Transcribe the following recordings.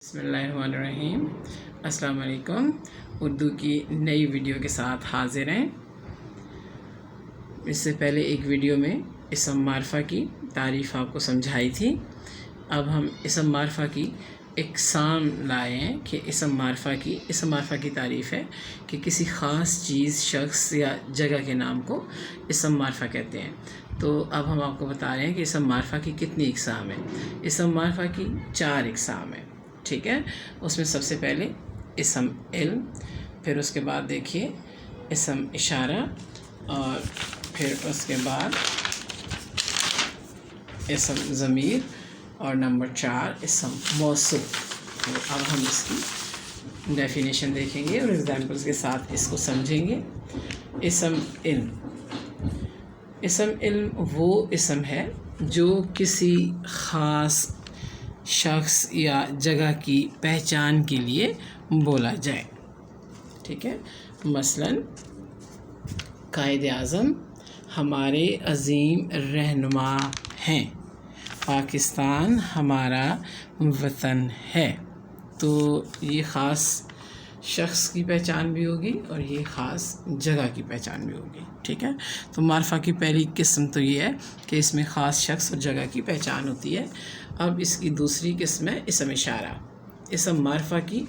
بسم اللہ الرحمن الرحیم۔ السلام علیکم۔ اردو کی نئی ویڈیو کے ساتھ حاضر ہیں۔ اس سے پہلے ایک ویڈیو میں اسم معرفہ کی تعریف آپ کو سمجھائی تھی۔ اب ہم اسم معرفہ کی اقسام لائے ہیں کہ اسم معرفہ کی تعریف ہے کہ کسی خاص چیز، شخص یا جگہ کے نام کو اسم معرفہ کہتے ہیں۔ تو اب ہم آپ کو بتا رہے ہیں کہ اسم معرفہ کی کتنی اقسام ہیں۔ اسم معرفہ کی 4 اقسام ہیں، ٹھیک ہے۔ اس میں سب سے پہلے اسم علم، پھر اس کے بعد دیکھیے اسم اشارہ، اور پھر اس کے بعد اسم ضمیر، اور نمبر 4 اسم موصول۔ تو اب ہم اس کی ڈیفینیشن دیکھیں گے اور ایگزامپلس کے ساتھ اس کو سمجھیں گے۔ اسم علم وہ اسم ہے جو کسی خاص شخص یا جگہ کی پہچان کے لیے بولا جائے، ٹھیک ہے۔ مثلاً قائد اعظم ہمارے عظیم رہنما ہیں، پاکستان ہمارا وطن ہے۔ تو یہ خاص شخص کی پہچان بھی ہوگی اور یہ خاص جگہ کی پہچان بھی ہوگی، ٹھیک ہے۔ تو معرفہ کی پہلی قسم تو یہ ہے کہ اس میں خاص شخص اور جگہ کی پہچان ہوتی ہے۔ اب اس کی دوسری قسم ہے اسم اشارہ۔ اسم معرفہ کی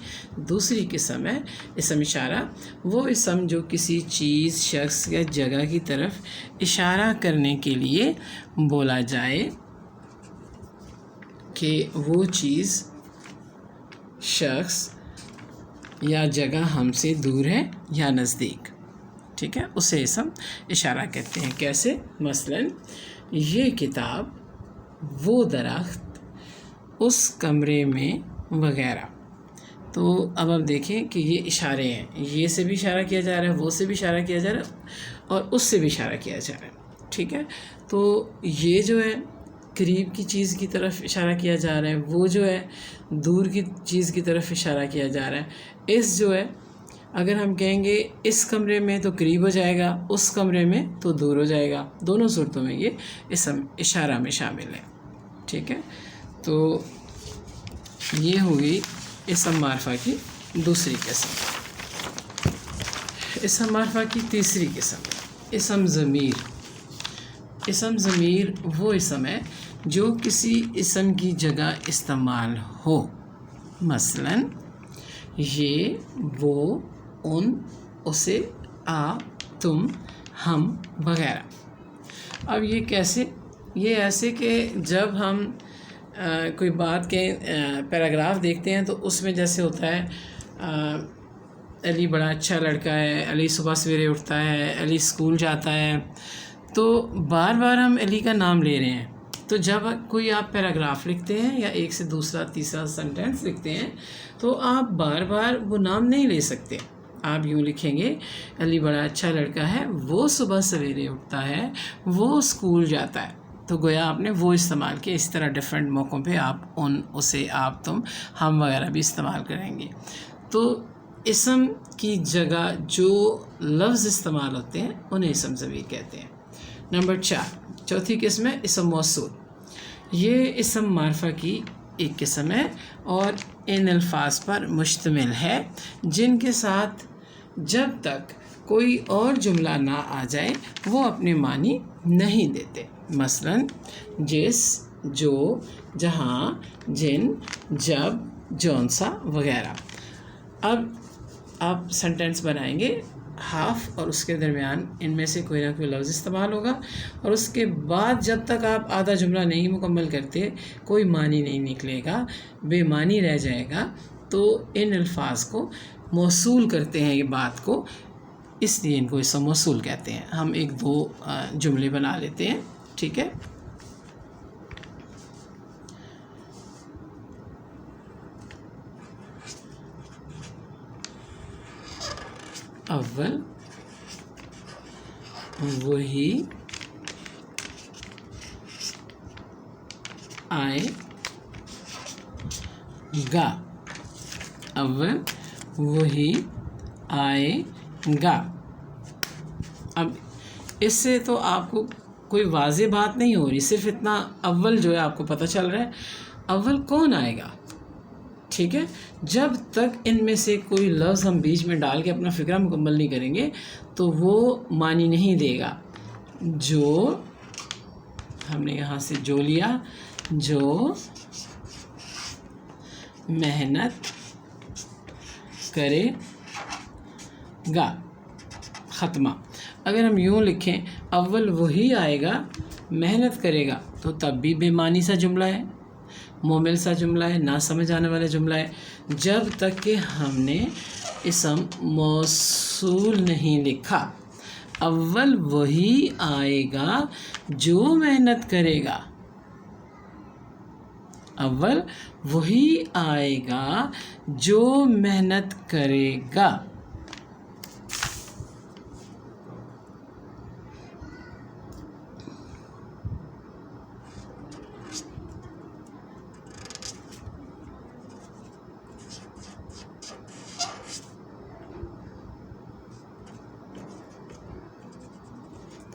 دوسری قسم ہے اسم اشارہ، وہ اسم جو کسی چیز، شخص یا جگہ کی طرف اشارہ کرنے کے لیے بولا جائے کہ وہ چیز، شخص یا جگہ ہم سے دور ہے یا نزدیک، ٹھیک ہے، اسے اسم اشارہ کہتے ہیں۔ کیسے؟ مثلاً یہ کتاب، وہ درخت، اس کمرے میں، وغیرہ۔ تو اب آپ دیکھیں کہ یہ اشارے ہیں، یہ سے بھی اشارہ کیا جا رہا ہے، وہ سے بھی اشارہ کیا جا رہا ہے، اور اس سے بھی اشارہ کیا جا رہا ہے، ٹھیک ہے۔ تو یہ جو ہے قریب کی چیز کی طرف اشارہ کیا جا رہا ہے، وہ جو ہے دور کی چیز کی طرف اشارہ کیا جا رہا ہے۔ اس جو ہے اگر ہم کہیں گے اس کمرے میں تو قریب ہو جائے گا، اس کمرے میں تو دور ہو جائے گا، دونوں صورتوں میں یہ اسم اشارہ میں شامل ہے، ٹھیک ہے۔ تو یہ ہوگی اسم معرفہ کی دوسری قسم۔ اسم معرفہ کی تیسری قسم اسم ضمیر۔ اسم ضمیر وہ اسم ہے جو کسی اسم کی جگہ استعمال ہو، مثلاً یہ، وہ، ان، اسے، آپ، تم، ہم، وغیرہ۔ اب یہ کیسے؟ یہ ایسے کہ جب ہم کوئی بات کے پیراگراف دیکھتے ہیں تو اس میں جیسے ہوتا ہے علی بڑا اچھا لڑکا ہے، علی صبح سویرے اٹھتا ہے، علی اسکول جاتا ہے، تو بار بار ہم علی کا نام لے رہے ہیں۔ تو جب کوئی آپ پیراگراف لکھتے ہیں یا ایک سے دوسرا تیسرا سنٹینس لکھتے ہیں تو آپ بار بار وہ نام نہیں لے سکتے۔ آپ یوں لکھیں گے، علی بڑا اچھا لڑکا ہے، وہ صبح سویرے اٹھتا ہے، وہ اسکول جاتا ہے۔ تو گویا آپ نے وہ استعمال کیا۔ اس طرح ڈیفرنٹ موقعوں پہ آپ ان، اسے، آپ، تم، ہم وغیرہ بھی استعمال کریں گے۔ تو اسم کی جگہ جو لفظ استعمال ہوتے ہیں انہیں اسم ضمیر کہتے ہیں۔ نمبر 4، چوتھی قسم ہے اسم موصول۔ یہ اسم معرفہ کی ایک قسم ہے اور ان الفاظ پر مشتمل ہے جن کے ساتھ جب تک کوئی اور جملہ نہ آ جائے وہ اپنے معنی نہیں دیتے۔ مثلاً جس، جو، جہاں، جن، جب، جون سا، وغیرہ۔ اب آپ سنٹینس بنائیں گے، ہاف اور اس کے درمیان ان میں سے کوئی نہ کوئی لفظ استعمال ہوگا، اور اس کے بعد جب تک آپ آدھا جملہ نہیں مکمل کرتے کوئی معنی نہیں نکلے گا، بے معنی رہ جائے گا۔ تو ان الفاظ کو موصول کرتے ہیں، یہ بات کو، اس لیے ان کو اسم موصول کہتے ہیں۔ ہم ایک دو جملے بنا لیتے ہیں، ٹھیک ہے۔ اول وہی آئے گا، اول وہی آئے گا۔ اب اس سے تو آپ کو کوئی واضح بات نہیں ہو رہی، صرف اتنا اول جو ہے آپ کو پتہ چل رہا ہے۔ اول کون آئے گا؟ ٹھیک ہے. جب تک ان میں سے کوئی لفظ ہم بیچ میں ڈال کے اپنا فقرہ مکمل نہیں کریں گے تو وہ معنی نہیں دے گا. جو ہم نے یہاں سے جو لیا، جو محنت کرے گا، ختمہ. اگر ہم یوں لکھیں اول وہی آئے گا محنت کرے گا تو تب بھی بے معنی سا جملہ ہے، مہمل سا جملہ ہے، نہ سمجھ آنے والا جملہ ہے. جب تک کہ ہم نے اسم موصول نہیں لکھا. اول وہی آئے گا جو محنت کرے گا، اول وہی آئے گا جو محنت کرے گا.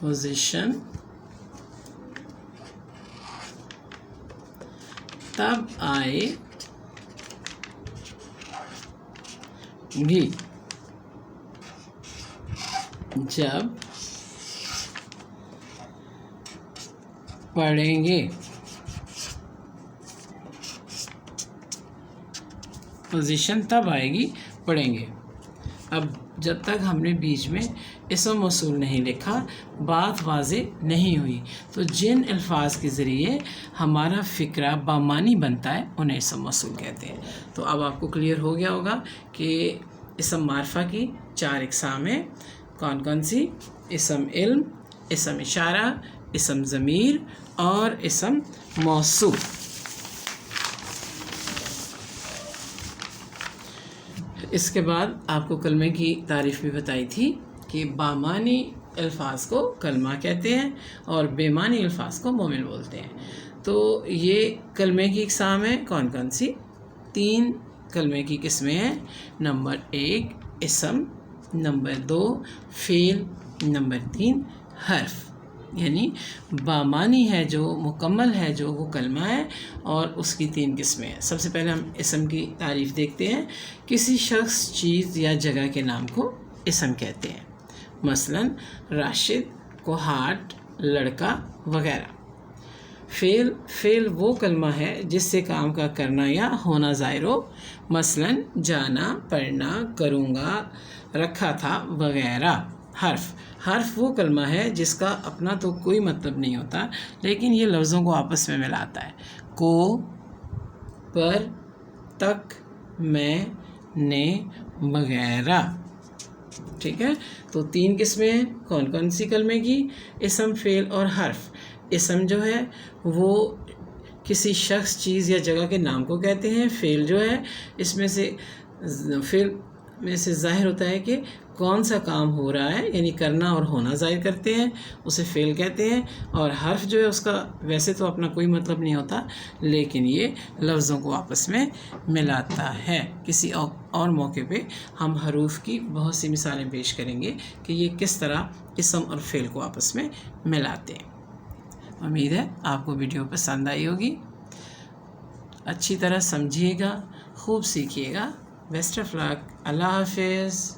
پوزیشن تب آئے گی جب پڑھیں گے. پوزیشن تب آئے گی پڑھیں گے. اب جب تک ہم نے بیچ میں اسم موصول نہیں لکھا بات واضح نہیں ہوئی. تو جن الفاظ کے ذریعے ہمارا فقرہ بامعنی بنتا ہے انہیں اسم موصول کہتے ہیں. تو اب آپ کو کلیئر ہو گیا ہوگا کہ اسم معرفہ کی 4 اقسام ہیں. کون کون سی؟ اسم علم، اسم اشارہ، اسم ضمیر اور اسم موصول. اس کے بعد آپ کو کلمے کی تعریف بھی بتائی تھی کہ بامعنی الفاظ کو کلمہ کہتے ہیں اور بے معنی الفاظ کو مومل بولتے ہیں. تو یہ کلمے کی اقسام ہیں. کون کون سی؟ 3 کلمے کی قسمیں ہیں. نمبر 1 اسم، نمبر 2 فعل، نمبر 3 حرف. یعنی بامعنی ہے جو مکمل ہے جو وہ کلمہ ہے اور اس کی 3 قسمیں ہیں. سب سے پہلے ہم اسم کی تعریف دیکھتے ہیں. کسی شخص، چیز یا جگہ کے نام کو اسم کہتے ہیں. مثلاً راشد، کوہاٹ، لڑکا وغیرہ. فعل وہ کلمہ ہے جس سے کام کا کرنا یا ہونا ظاہر ہو. مثلاً جانا، پڑھنا، کروں گا، رکھا تھا وغیرہ. حرف وہ کلمہ ہے جس کا اپنا تو کوئی مطلب نہیں ہوتا لیکن یہ لفظوں کو آپس میں ملاتا ہے. کو، پر، تک، میں، نے وغیرہ. ٹھیک ہے. تو 3 قسمیں ہیں. کون کون سی کلمے کی؟ اسم، فعل اور حرف. اسم جو ہے وہ کسی شخص، چیز یا جگہ کے نام کو کہتے ہیں. فعل جو ہے اس میں سے فعل میں سے ظاہر ہوتا ہے کہ کون سا کام ہو رہا ہے، یعنی کرنا اور ہونا ظاہر کرتے ہیں، اسے فعل کہتے ہیں. اور حرف جو ہے اس کا ویسے تو اپنا کوئی مطلب نہیں ہوتا لیکن یہ لفظوں کو آپس میں ملاتا ہے. کسی اور موقع پہ ہم حروف کی بہت سی مثالیں پیش کریں گے کہ یہ کس طرح اسم اور فعل کو آپس میں ملاتے ہیں. امید ہے آپ کو ویڈیو پسند آئی ہوگی. اچھی طرح سمجھیے گا، خوب سیکھیے گا. بیسٹ آف لک. اللہ حافظ.